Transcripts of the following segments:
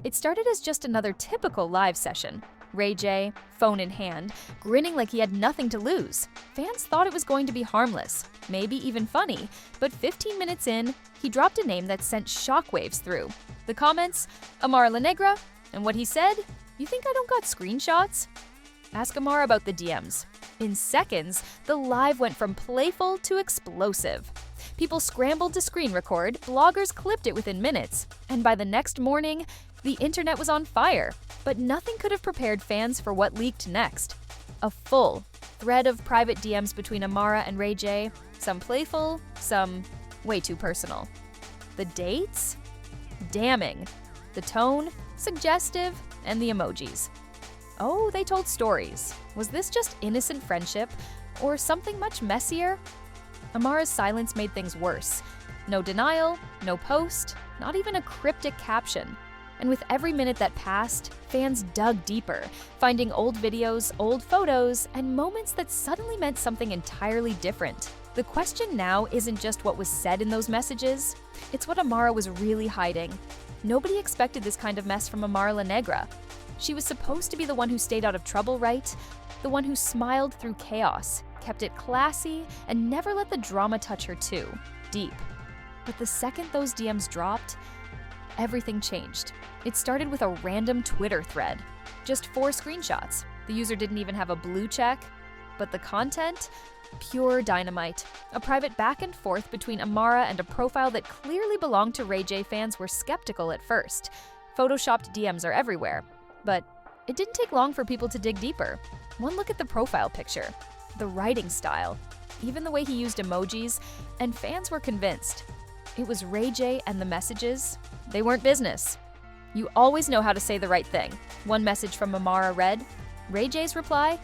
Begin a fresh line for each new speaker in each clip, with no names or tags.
It started as just another typical live session. Ray J, phone in hand, grinning like he had nothing to lose. Fans thought it was going to be harmless, maybe even funny, but 15 minutes in, he dropped a name that sent shockwaves through. The comments, Amara la Negra, and what he said, "You think I don't got screenshots?" Ask Amara about the DMs. In seconds, the live went from playful to explosive. People scrambled to screen record, bloggers clipped it within minutes, and by the next morning, the internet was on fire. But nothing could have prepared fans for what leaked next. A full thread of private DMs between Amara and Ray J, some playful, some way too personal. The dates? Damning. The tone? Suggestive. And the emojis. Oh, they told stories. Was this just innocent friendship? Or something much messier? Amara's silence made things worse. No denial, no post, not even a cryptic caption. And with every minute that passed, fans dug deeper, finding old videos, old photos, and moments that suddenly meant something entirely different. The question now isn't just what was said in those messages, it's what Amara was really hiding. Nobody expected this kind of mess from Amara la Negra. She was supposed to be the one who stayed out of trouble, right? The one who smiled through chaos, kept it classy, and never let the drama touch her too deep. But the second those DMs dropped, everything changed. It started with a random Twitter thread. Just 4 screenshots. The user didn't even have a blue check. But the content? Pure dynamite. A private back and forth between Amara and a profile that clearly belonged to Ray J fans were skeptical at first. Photoshopped DMs are everywhere. But it didn't take long for people to dig deeper. One look at the profile picture, the writing style, even the way he used emojis, and fans were convinced. It was Ray J and the messages. They weren't business. You always know how to say the right thing. One message from Amara read, Ray J's reply,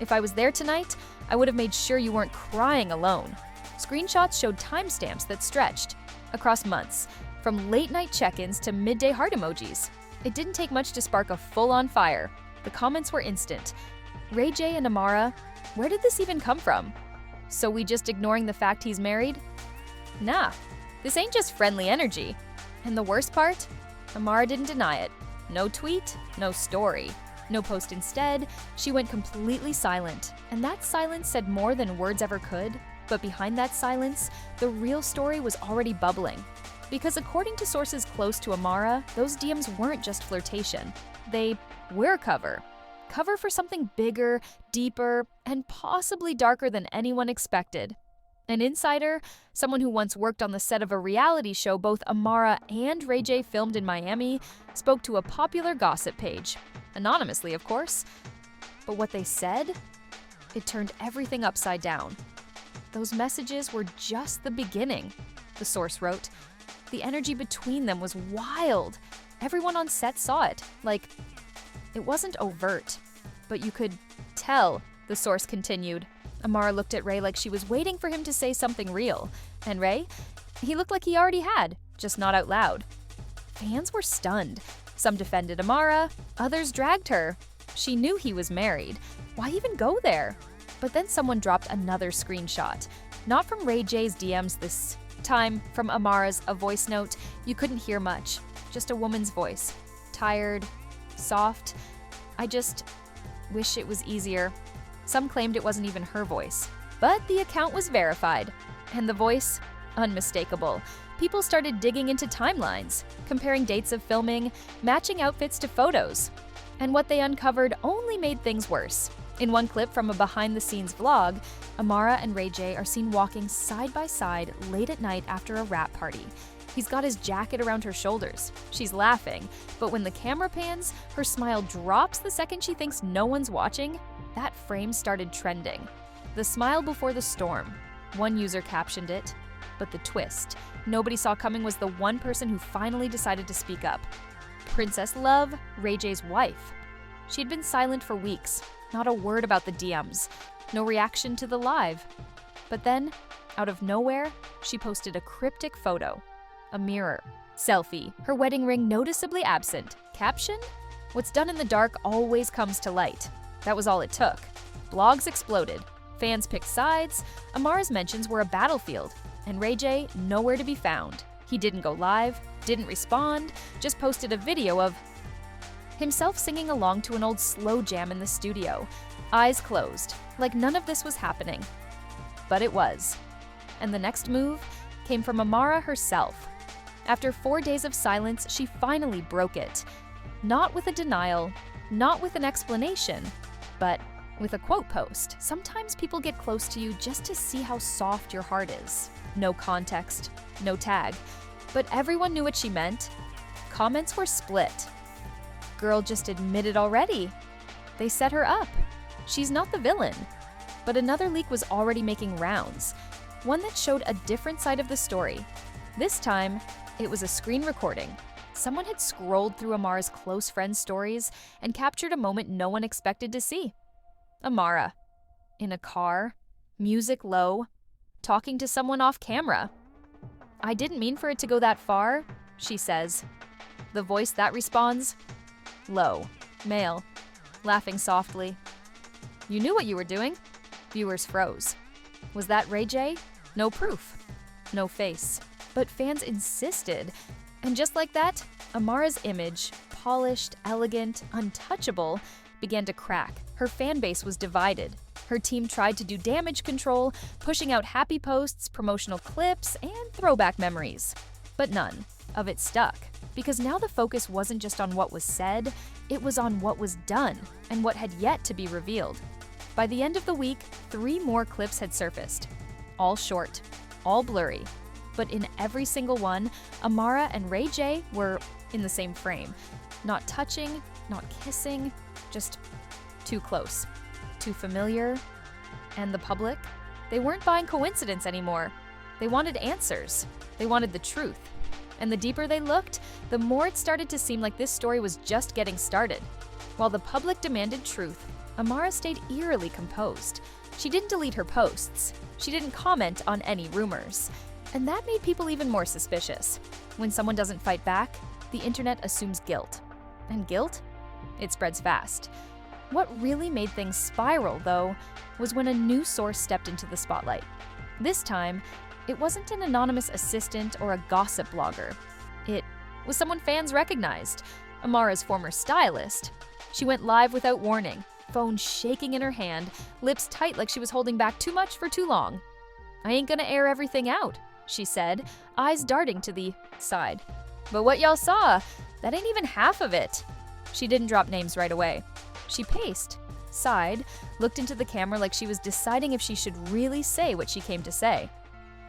"If I was there tonight, I would have made sure you weren't crying alone." Screenshots showed timestamps that stretched across months, from late-night check-ins to midday heart emojis. It didn't take much to spark a full-on fire. The comments were instant. Ray J and Amara, where did this even come from? So we just ignoring the fact he's married? Nah, this ain't just friendly energy. And the worst part? Amara didn't deny it. No tweet, no story, no post instead. She went completely silent. And that silence said more than words ever could. But behind that silence, the real story was already bubbling. Because according to sources close to Amara, those DMs weren't just flirtation. They were cover. Cover for something bigger, deeper, and possibly darker than anyone expected. An insider, someone who once worked on the set of a reality show both Amara and Ray J filmed in Miami, spoke to a popular gossip page. Anonymously, of course. But what they said? It turned everything upside down. Those messages were just the beginning, the source wrote. The energy between them was wild. Everyone on set saw it. Like, it wasn't overt, but you could tell, the source continued. Amara looked at Ray like she was waiting for him to say something real. And Ray? He looked like he already had, just not out loud. Fans were stunned. Some defended Amara, others dragged her. She knew he was married. Why even go there? But then someone dropped another screenshot. Not from Ray J's DMs this time, from Amara's, a voice note. You couldn't hear much. Just a woman's voice. Tired, soft. I just wish it was easier. Some claimed it wasn't even her voice. But the account was verified. And the voice? Unmistakable. People started digging into timelines, comparing dates of filming, matching outfits to photos. And what they uncovered only made things worse. In one clip from a behind-the-scenes vlog, Amara and Ray J are seen walking side by side late at night after a rap party. He's got his jacket around her shoulders. She's laughing, but when the camera pans, her smile drops the second she thinks no one's watching. That frame started trending. The smile before the storm. One user captioned it. But the twist nobody saw coming was the one person who finally decided to speak up. Princess Love, Ray J's wife. She had been silent for weeks. Not a word about the DMs. No reaction to the live. But then, out of nowhere, she posted a cryptic photo. A mirror. Selfie. Her wedding ring noticeably absent. Caption? What's done in the dark always comes to light. That was all it took. Blogs exploded. Fans picked sides. Amara's mentions were a battlefield. And Ray J, nowhere to be found. He didn't go live, didn't respond, just posted a video of himself singing along to an old slow jam in the studio, eyes closed, like none of this was happening. But it was. And the next move came from Amara herself. After 4 days of silence, she finally broke it. Not with a denial, not with an explanation, but with a quote post. Sometimes people get close to you just to see how soft your heart is. No context, no tag. But everyone knew what she meant. Comments were split. Girl just admitted already. They set her up. She's not the villain. But another leak was already making rounds. One that showed a different side of the story. This time, it was a screen recording. Someone had scrolled through Amara's close friends' stories and captured a moment no one expected to see. Amara, in a car, music low, talking to someone off camera. "I didn't mean for it to go that far," she says. The voice that responds, low, male, laughing softly. "You knew what you were doing?" Viewers froze. Was that Ray J? No proof, no face. But fans insisted. And just like that, Amara's image, polished, elegant, untouchable, began to crack. Her fan base was divided. Her team tried to do damage control, pushing out happy posts, promotional clips, and throwback memories. But none of it stuck, because now the focus wasn't just on what was said, it was on what was done and what had yet to be revealed. By the end of the week, 3 more clips had surfaced. All short, all blurry. But in every single one, Amara and Ray J were in the same frame. Not touching, not kissing, just too close, too familiar. And the public? They weren't buying coincidence anymore. They wanted answers. They wanted the truth. And the deeper they looked, the more it started to seem like this story was just getting started. While the public demanded truth, Amara stayed eerily composed. She didn't delete her posts. She didn't comment on any rumors. And that made people even more suspicious. When someone doesn't fight back, the internet assumes guilt. And guilt? It spreads fast. What really made things spiral, though, was when a new source stepped into the spotlight. This time, it wasn't an anonymous assistant or a gossip blogger. It was someone fans recognized, Amara's former stylist. She went live without warning, phone shaking in her hand, lips tight like she was holding back too much for too long. "I ain't gonna air everything out," she said, eyes darting to the side. "But what y'all saw, that ain't even half of it." She didn't drop names right away. She paced, sighed, looked into the camera like she was deciding if she should really say what she came to say.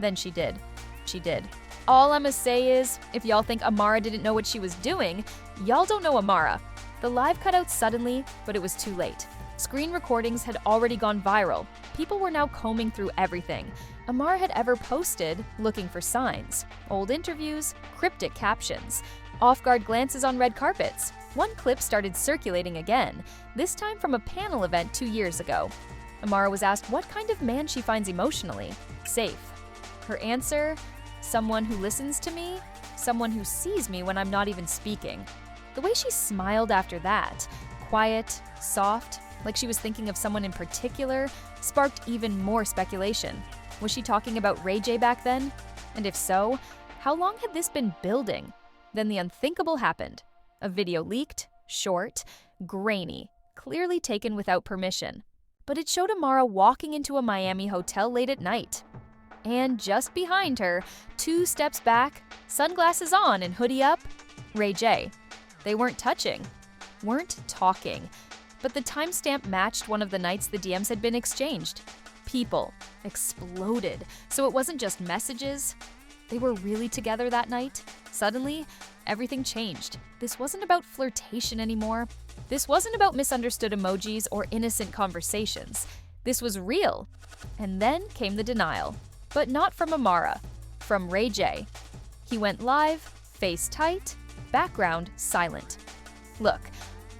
Then she did. She did. "All I'ma say is, if y'all think Amara didn't know what she was doing, y'all don't know Amara." The live cut out suddenly, but it was too late. Screen recordings had already gone viral. People were now combing through everything Amara had ever posted, looking for signs. Old interviews, cryptic captions, off-guard glances on red carpets. One clip started circulating again, this time from a panel event 2 years ago. Amara was asked what kind of man she finds emotionally safe. Her answer, someone who listens to me, someone who sees me when I'm not even speaking. The way she smiled after that, quiet, soft, like she was thinking of someone in particular, sparked even more speculation. Was she talking about Ray J back then? And if so, how long had this been building? Then the unthinkable happened. A video leaked, short, grainy, clearly taken without permission. But it showed Amara walking into a Miami hotel late at night. And just behind her, 2 steps back, sunglasses on and hoodie up, Ray J. They weren't touching, weren't talking, but the timestamp matched one of the nights the DMs had been exchanged. People exploded, so it wasn't just messages. They were really together that night. Suddenly, everything changed. This wasn't about flirtation anymore. This wasn't about misunderstood emojis or innocent conversations. This was real. And then came the denial. But not from Amara, from Ray J. He went live, face tight, background silent. "Look,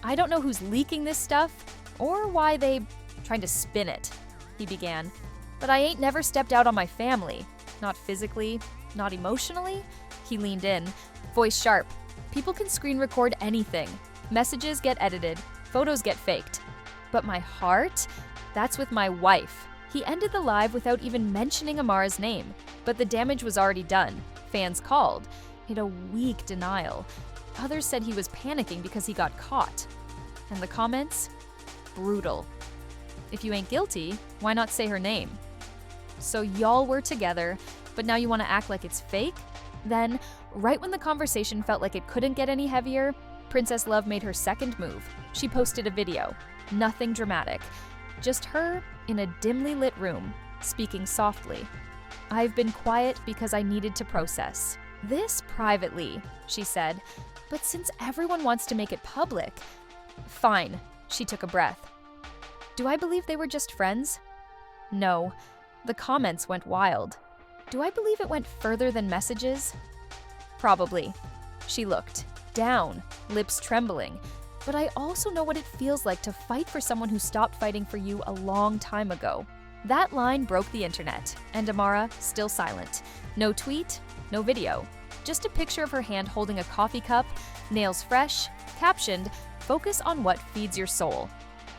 I don't know who's leaking this stuff or why they trying to spin it," he began. "But I ain't never stepped out on my family. Not physically, not emotionally." He leaned in, voice sharp. People can screen record anything. Messages get edited, photos get faked. But my heart? That's with my wife. He ended the live without even mentioning Amara's name. But the damage was already done. Fans called it a weak denial. Others said he was panicking because he got caught. And the comments? Brutal. If you ain't guilty, why not say her name? So y'all were together, but now you want to act like it's fake? Then, right when the conversation felt like it couldn't get any heavier, Princess Love made her second move. She posted a video. Nothing dramatic. Just her in a dimly lit room, speaking softly. "I've been quiet because I needed to process this privately," she said. "But since everyone wants to make it public..." "Fine," she took a breath. Do I believe they were just friends? No. The comments went wild. Do I believe it went further than messages? Probably. She looked down, lips trembling. But I also know what it feels like to fight for someone who stopped fighting for you a long time ago. That line broke the internet, and Amara still silent. No tweet, no video. Just a picture of her hand holding a coffee cup, nails fresh, captioned, "Focus on what feeds your soul."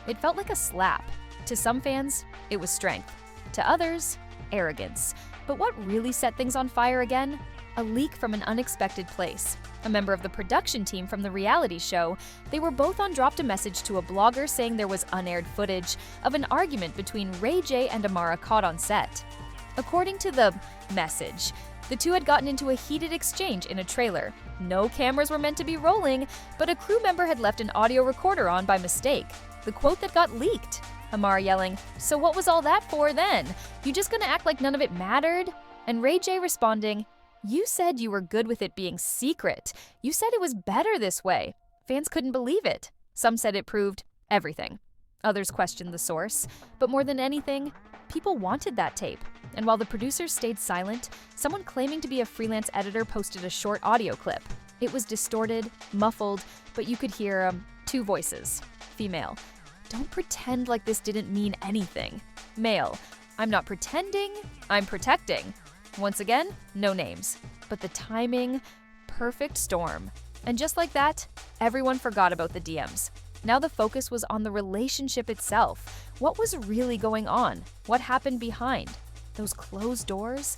It felt like a slap. To some fans, it was strength. To others, arrogance. But what really set things on fire again? A leak from an unexpected place. A member of the production team from the reality show, they were both on dropped a message to a blogger saying there was unaired footage of an argument between Ray J and Amara caught on set. According to the message, the two had gotten into a heated exchange in a trailer. No cameras were meant to be rolling, but a crew member had left an audio recorder on by mistake. The quote that got leaked. Amara yelling, "So what was all that for then? You just gonna act like none of it mattered?" And Ray J responding, "You said you were good with it being secret. You said it was better this way." Fans couldn't believe it. Some said it proved everything. Others questioned the source. But more than anything, people wanted that tape. And while the producers stayed silent, someone claiming to be a freelance editor posted a short audio clip. It was distorted, muffled, but you could hear two voices. Female: "Don't pretend like this didn't mean anything." Male: "I'm not pretending, I'm protecting." Once again, no names. But the timing, perfect storm. And just like that, everyone forgot about the DMs. Now the focus was on the relationship itself. What was really going on? What happened behind those closed doors?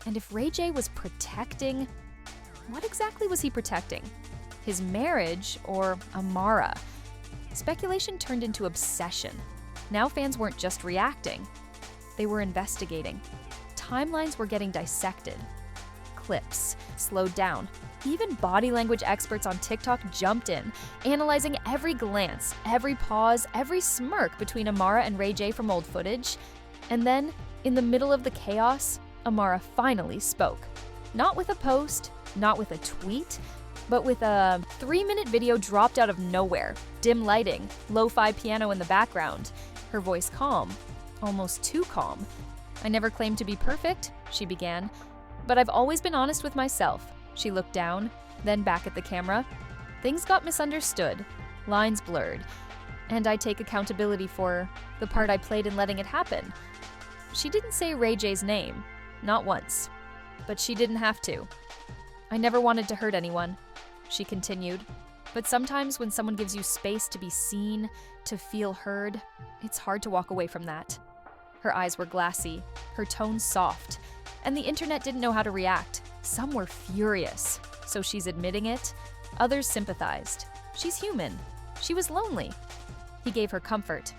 And if Ray J was protecting, what exactly was he protecting? His marriage or Amara? Speculation turned into obsession. Now fans weren't just reacting. They were investigating. Timelines were getting dissected. Clips slowed down. Even body language experts on TikTok jumped in, analyzing every glance, every pause, every smirk between Amara and Ray J from old footage. And then, in the middle of the chaos, Amara finally spoke. Not with a post, not with a tweet, but with a 3-minute video dropped out of nowhere. Dim lighting, lo-fi piano in the background. Her voice calm, almost too calm. "I never claimed to be perfect," she began, "but I've always been honest with myself." She looked down, then back at the camera. "Things got misunderstood, lines blurred, and I take accountability for the part I played in letting it happen." She didn't say Ray J's name, not once, but she didn't have to. "I never wanted to hurt anyone," she continued. But sometimes when someone gives you space to be seen, to feel heard, it's hard to walk away from that. Her eyes were glassy, her tone soft, and the internet didn't know how to react. Some were furious, so she's admitting it. Others sympathized. She's human. She was lonely. He gave her comfort.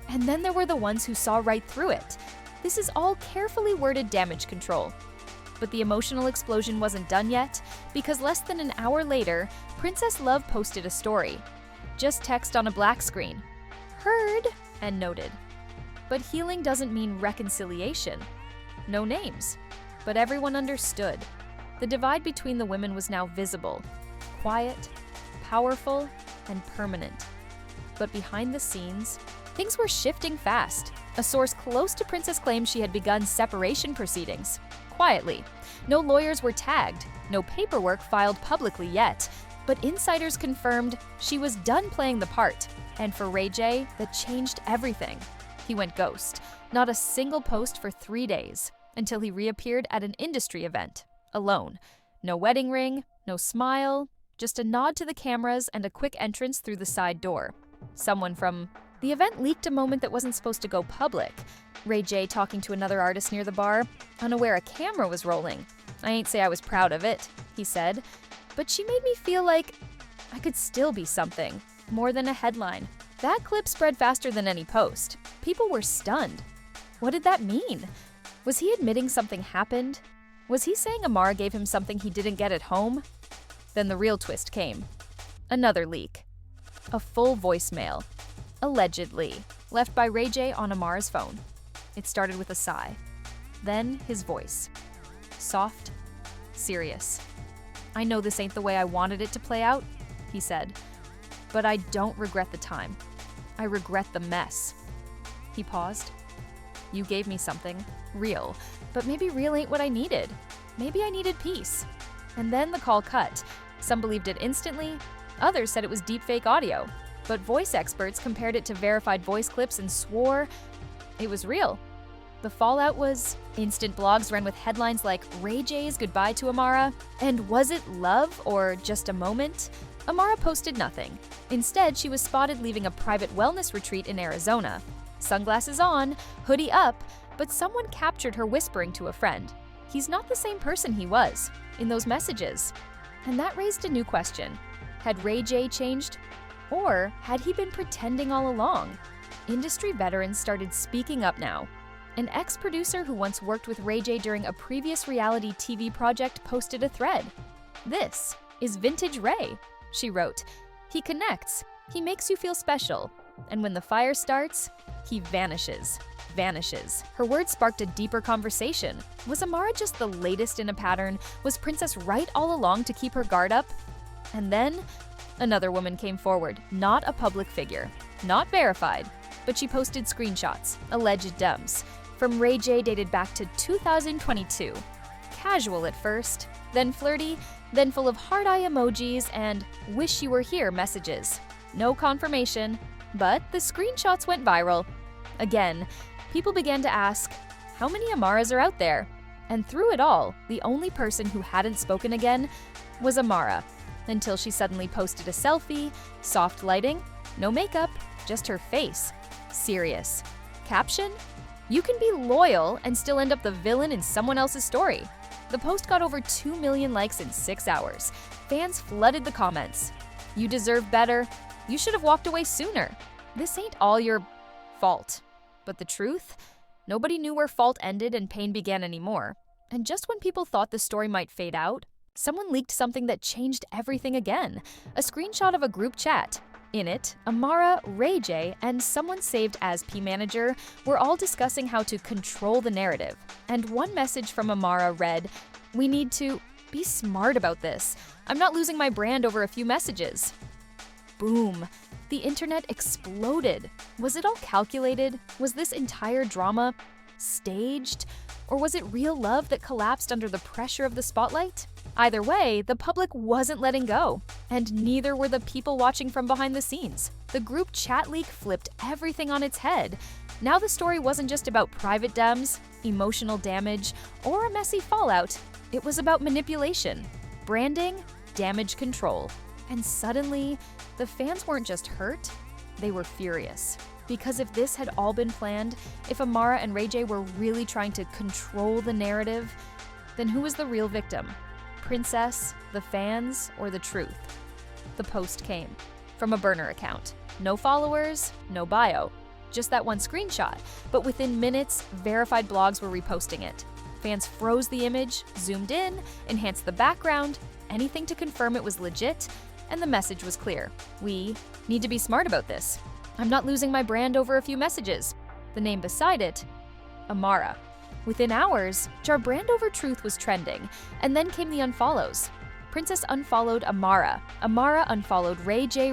And then there were the ones who saw right through it. This is all carefully worded damage control. But the emotional explosion wasn't done yet, because less than an hour later, Princess Love posted a story. Just text on a black screen. "Heard," and noted. But healing doesn't mean reconciliation. No names. But everyone understood. The divide between the women was now visible. Quiet, powerful, and permanent. But behind the scenes, things were shifting fast. A source close to Princess claimed she had begun separation proceedings. Quietly. No lawyers were tagged. No paperwork filed publicly yet. But insiders confirmed she was done playing the part. And for Ray J, that changed everything. He went ghost. Not a single post for 3 days, until he reappeared at an industry event, alone. No wedding ring, no smile, just a nod to the cameras and a quick entrance through the side door. Someone from the event leaked a moment that wasn't supposed to go public. Ray J talking to another artist near the bar, unaware a camera was rolling. "I ain't say I was proud of it," he said, "but she made me feel like I could still be something, more than a headline. That clip spread faster than any post. People were stunned. What did that mean? Was he admitting something happened? Was he saying Amara gave him something he didn't get at home? Then the real twist came. Another leak. A full voicemail, allegedly, left by Ray J on Amara's phone. It started with a sigh. Then his voice. Soft, serious. "I know this ain't the way I wanted it to play out," he said. "But I don't regret the time. I regret the mess." He paused. "You gave me something, real, but maybe real ain't what I needed. Maybe I needed peace." And then the call cut. Some believed it instantly, others said it was deepfake audio. But voice experts compared it to verified voice clips and swore it was real. The fallout was instant blogs ran with headlines like "Ray J's goodbye to Amara" and "Was it love or just a moment?" Amara posted nothing. Instead, she was spotted leaving a private wellness retreat in Arizona. Sunglasses on, hoodie up, but someone captured her whispering to a friend. He's not the same person he was in those messages. And that raised a new question. Had Ray J changed? Or had he been pretending all along? Industry veterans started speaking up now. An ex-producer who once worked with Ray J during a previous reality TV project posted a thread. "This is vintage Ray," she wrote. "He connects, he makes you feel special, and when the fire starts, he vanishes. Vanishes." Her words sparked a deeper conversation. Was Amara just the latest in a pattern? Was Princess right all along to keep her guard up? And then another woman came forward, not a public figure, not verified, but she posted screenshots, alleged DMs, from Ray J dated back to 2022. Casual at first, then flirty, then full of heart eye emojis and "wish you were here" messages. No confirmation, but the screenshots went viral. Again, people began to ask, how many Amaras are out there? And through it all, the only person who hadn't spoken again was Amara, until she suddenly posted a selfie, soft lighting, no makeup, just her face. Serious. Caption? "You can be loyal and still end up the villain in someone else's story." The post got over 2 million likes in 6 hours. Fans flooded the comments. "You deserve better. You should have walked away sooner. This ain't all your fault." But the truth? Nobody knew where fault ended and pain began anymore. And just when people thought the story might fade out, someone leaked something that changed everything again. A screenshot of a group chat. In it, Amara, Ray J, and someone saved as P manager were all discussing how to control the narrative. And one message from Amara read, "We need to be smart about this. I'm not losing my brand over a few messages." Boom. The internet exploded. Was it all calculated? Was this entire drama staged? Or was it real love that collapsed under the pressure of the spotlight? Either way, the public wasn't letting go, and neither were the people watching from behind the scenes. The group chat leak flipped everything on its head. Now the story wasn't just about private DMs, emotional damage, or a messy fallout. It was about manipulation, branding, damage control. And suddenly, the fans weren't just hurt, they were furious. Because if this had all been planned, if Amara and Ray J were really trying to control the narrative, then who was the real victim? Princess, the fans, or the truth? The post came from a burner account. No followers, no bio, just that one screenshot. But within minutes, verified blogs were reposting it. Fans froze the image, zoomed in, enhanced the background, anything to confirm it was legit, and the message was clear. We need to be smart about this. I'm not losing my brand over a few messages. The name beside it, Amara. Within hours, Jar brand over truth was trending, and then came the unfollows. Princess unfollowed Amara. Amara unfollowed Ray J.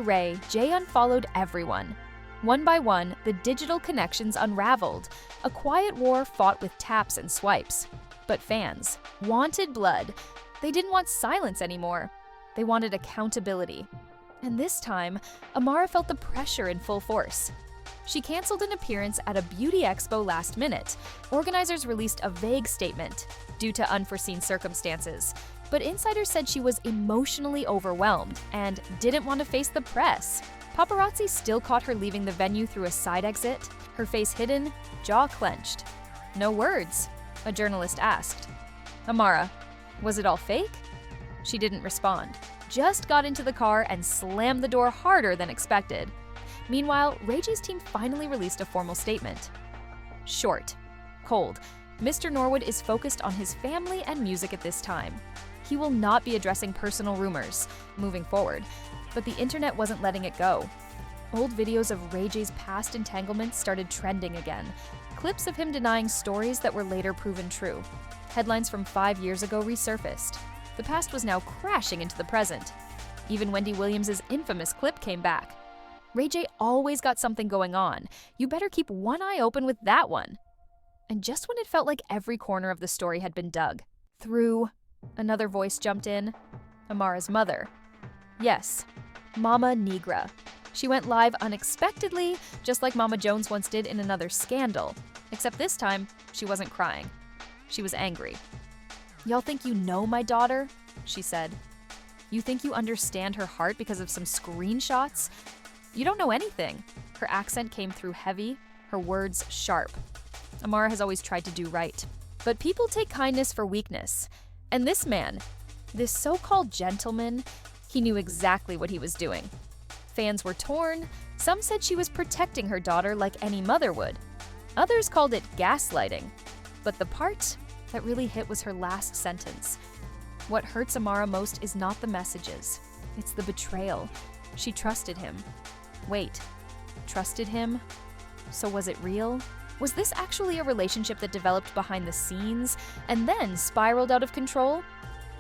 Jay unfollowed everyone. One by one, the digital connections unraveled. A quiet war fought with taps and swipes. But fans wanted blood. They didn't want silence anymore. They wanted accountability. And this time, Amara felt the pressure in full force. She canceled an appearance at a beauty expo last minute. Organizers released a vague statement due to unforeseen circumstances, but insiders said she was emotionally overwhelmed and didn't want to face the press. Paparazzi still caught her leaving the venue through a side exit, her face hidden, jaw clenched. "No words?" a journalist asked. "Amara, was it all fake?" She didn't respond. just got into the car and slammed the door harder than expected. Meanwhile, Ray J's team finally released a formal statement. Short. Cold. Mr. Norwood is focused on his family and music at this time. He will not be addressing personal rumors moving forward, but the internet wasn't letting it go. Old videos of Ray J's past entanglements started trending again. Clips of him denying stories that were later proven true. Headlines from 5 years ago resurfaced. The past was now crashing into the present. Even Wendy Williams' infamous clip came back. Ray J always got something going on. You better keep one eye open with that one. And just when it felt like every corner of the story had been dug through, another voice jumped in. Amara's mother. Yes, Mama Negra. She went live unexpectedly, just like Mama Jones once did in another scandal. Except this time, she wasn't crying. She was angry. "Y'all think you know my daughter?" she said. "You think you understand her heart because of some screenshots? You don't know anything." Her accent came through heavy, her words sharp. Amara has always tried to do right. But people take kindness for weakness. And this man, this so-called gentleman, he knew exactly what he was doing. Fans were torn. Some said she was protecting her daughter like any mother would. Others called it gaslighting. But the part that really hit was her last sentence. What hurts Amara most is not the messages. It's the betrayal. She trusted him. Wait, trusted him? So was it real? Was this actually a relationship that developed behind the scenes and then spiraled out of control?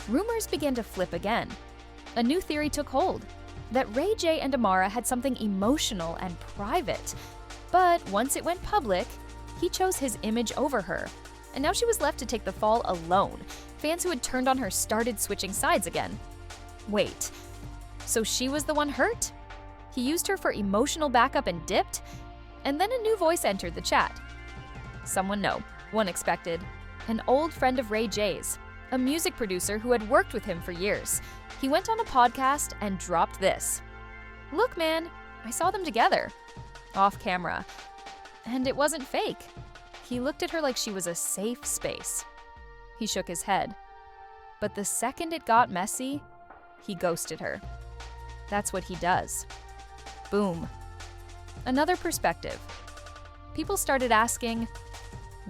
Rumors began to flip again. A new theory took hold, that Ray J and Amara had something emotional and private. But once it went public, he chose his image over her. And now she was left to take the fall alone. Fans who had turned on her started switching sides again. Wait, so she was the one hurt? He used her for emotional backup and dipped? And then a new voice entered the chat. Someone one expected. An old friend of Ray J's, a music producer who had worked with him for years. He went on a podcast and dropped this. "Look, man, I saw them together." Off camera. And it wasn't fake. He looked at her like she was a safe space. He shook his head. But the second it got messy, he ghosted her. That's what he does. Boom. Another perspective. People started asking,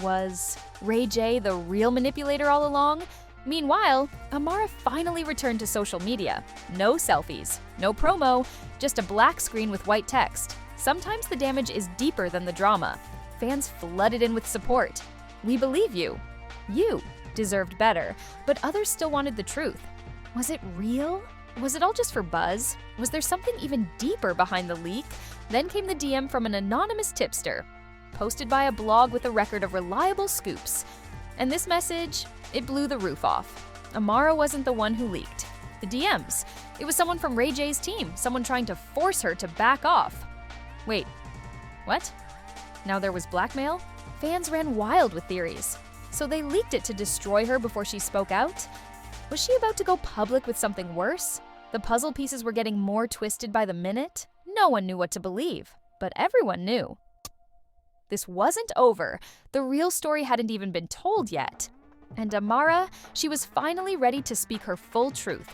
was Ray J the real manipulator all along? Meanwhile, Amara finally returned to social media. No selfies, no promo, just a black screen with white text. Sometimes the damage is deeper than the drama. Fans flooded in with support. "We believe you. You deserved better," but others still wanted the truth. Was it real? Was it all just for buzz? Was there something even deeper behind the leak? Then came the DM from an anonymous tipster, posted by a blog with a record of reliable scoops. And this message, it blew the roof off. Amara wasn't the one who leaked. The DMs. It was someone from Ray J's team, someone trying to force her to back off. Wait, what? Now there was blackmail? Fans ran wild with theories. So they leaked it to destroy her before she spoke out? Was she about to go public with something worse? The puzzle pieces were getting more twisted by the minute. No one knew what to believe, but everyone knew. This wasn't over. The real story hadn't even been told yet. And Amara, she was finally ready to speak her full truth.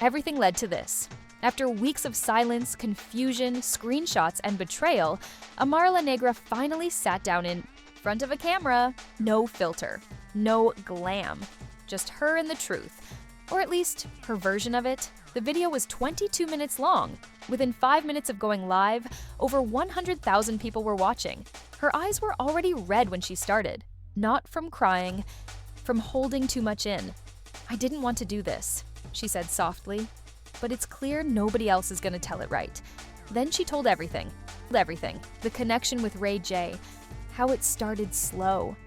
Everything led to this. After weeks of silence, confusion, screenshots, and betrayal, Amara La Negra finally sat down in front of a camera. No filter, no glam, just her and the truth. Or at least, her version of it. The video was 22 minutes long. Within 5 minutes of going live, over 100,000 people were watching. Her eyes were already red when she started. Not from crying, from holding too much in. "I didn't want to do this," she said softly. But it's clear nobody else is going to tell it right. Then she told everything. The connection with Ray J, how it started slow.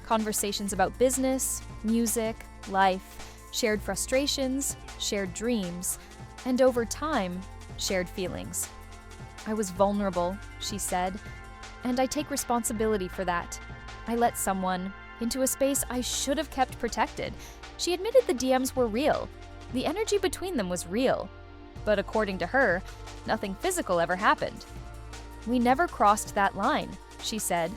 Conversations about business, music, life, shared frustrations, shared dreams, and over time, shared feelings. "I was vulnerable," she said, "and I take responsibility for that. I let someone into a space I should have kept protected." She admitted the DMs were real. The energy between them was real. But according to her, nothing physical ever happened. "We never crossed that line," she said.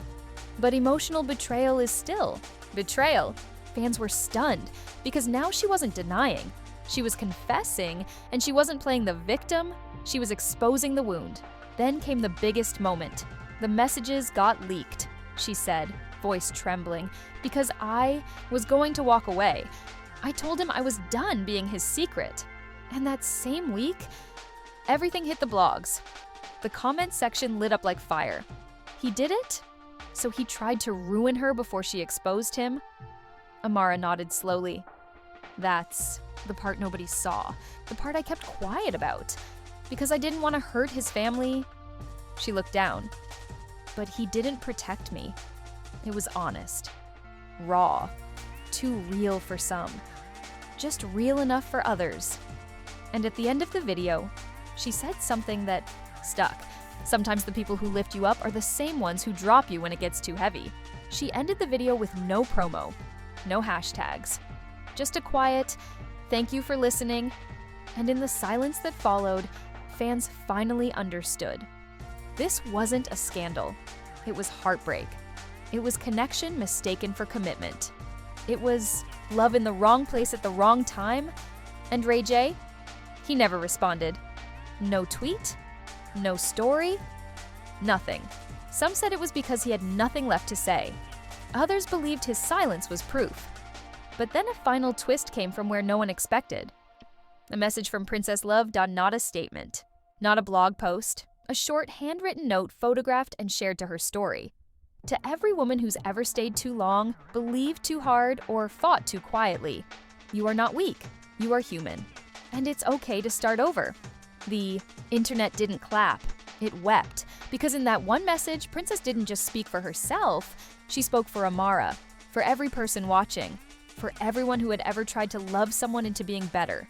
But emotional betrayal is still betrayal. Fans were stunned because now she wasn't denying. She was confessing, and she wasn't playing the victim, she was exposing the wound. Then came the biggest moment. The messages got leaked, she said, voice trembling, because I was going to walk away. I told him I was done being his secret. And that same week, everything hit the blogs. The comment section lit up like fire. He did it? So he tried to ruin her before she exposed him? Amara nodded slowly. That's the part nobody saw, the part I kept quiet about, because I didn't want to hurt his family. She looked down. But he didn't protect me. It was honest, raw, too real for some, just real enough for others. And at the end of the video, she said something that stuck. Sometimes the people who lift you up are the same ones who drop you when it gets too heavy. She ended the video with no promo, no hashtags, just a quiet, "Thank you for listening." And in the silence that followed, fans finally understood. This wasn't a scandal. It was heartbreak. It was connection mistaken for commitment. It was love in the wrong place at the wrong time. And Ray J? He never responded. No tweet? No story? Nothing. Some said it was because he had nothing left to say. Others believed his silence was proof. But then a final twist came from where no one expected. A message from Princess Love, not a statement, not a blog post, a short handwritten note photographed and shared to her story. To every woman who's ever stayed too long, believed too hard, or fought too quietly, you are not weak, you are human. And it's okay to start over. The internet didn't clap, it wept, because in that one message, Princess didn't just speak for herself, she spoke for Amara, for every person watching, for everyone who had ever tried to love someone into being better.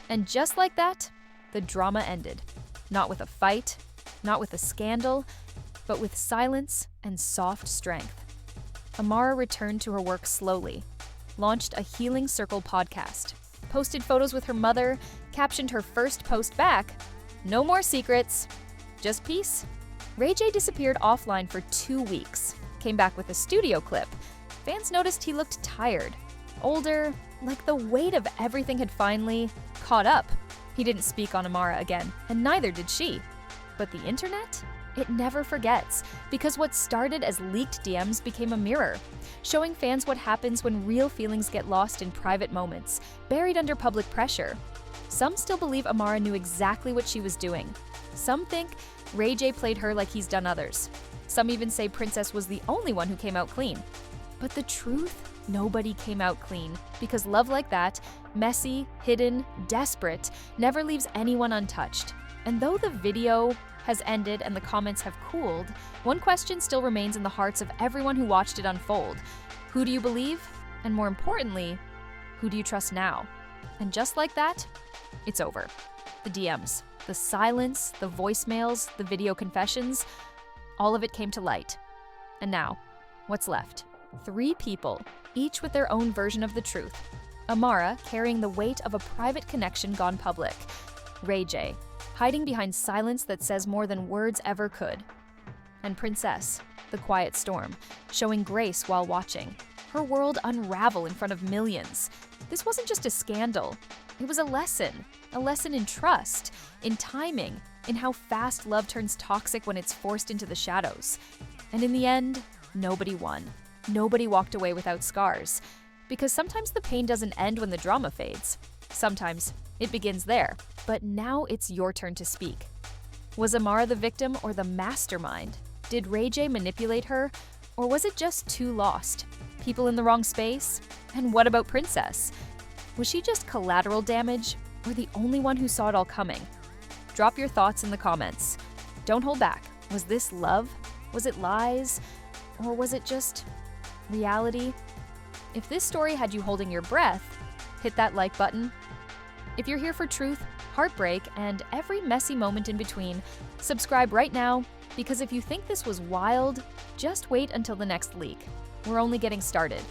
And just like that, the drama ended. Not with a fight, not with a scandal, but with silence and soft strength. Amara returned to her work slowly, launched a Healing Circle podcast, posted photos with her mother, captioned her first post back, "No more secrets, just peace." Ray J disappeared offline for 2 weeks, came back with a studio clip. Fans noticed he looked tired, older, like the weight of everything had finally caught up. He didn't speak on Amara again, and neither did she. But the internet? It never forgets, because what started as leaked DMs became a mirror, showing fans what happens when real feelings get lost in private moments, buried under public pressure. Some still believe Amara knew exactly what she was doing. Some think Ray J played her like he's done others. Some even say Princess was the only one who came out clean. But the truth? Nobody came out clean, because love like that, messy, hidden, desperate, never leaves anyone untouched. And though the video has ended and the comments have cooled, one question still remains in the hearts of everyone who watched it unfold. Who do you believe? And more importantly, who do you trust now? And just like that, it's over. The DMs, the silence, the voicemails, the video confessions, all of it came to light. And now, what's left? 3 people, each with their own version of the truth. Amara carrying the weight of a private connection gone public. Ray J hiding behind silence that says more than words ever could. And Princess, the quiet storm, showing grace while watching. Her world unravel in front of millions. This wasn't just a scandal. It was a lesson in trust, in timing, in how fast love turns toxic when it's forced into the shadows. And in the end, nobody won. Nobody walked away without scars. Because sometimes the pain doesn't end when the drama fades. Sometimes it begins there. But now it's your turn to speak. Was Amara the victim or the mastermind? Did Ray J manipulate her? Or was it just too lost? People in the wrong space? And what about Princess? Was she just collateral damage? Or the only one who saw it all coming? Drop your thoughts in the comments. Don't hold back. Was this love? Was it lies? Or was it just reality? If this story had you holding your breath, hit that like button. If you're here for truth, heartbreak, and every messy moment in between, subscribe right now, because if you think this was wild, just wait until the next leak. We're only getting started.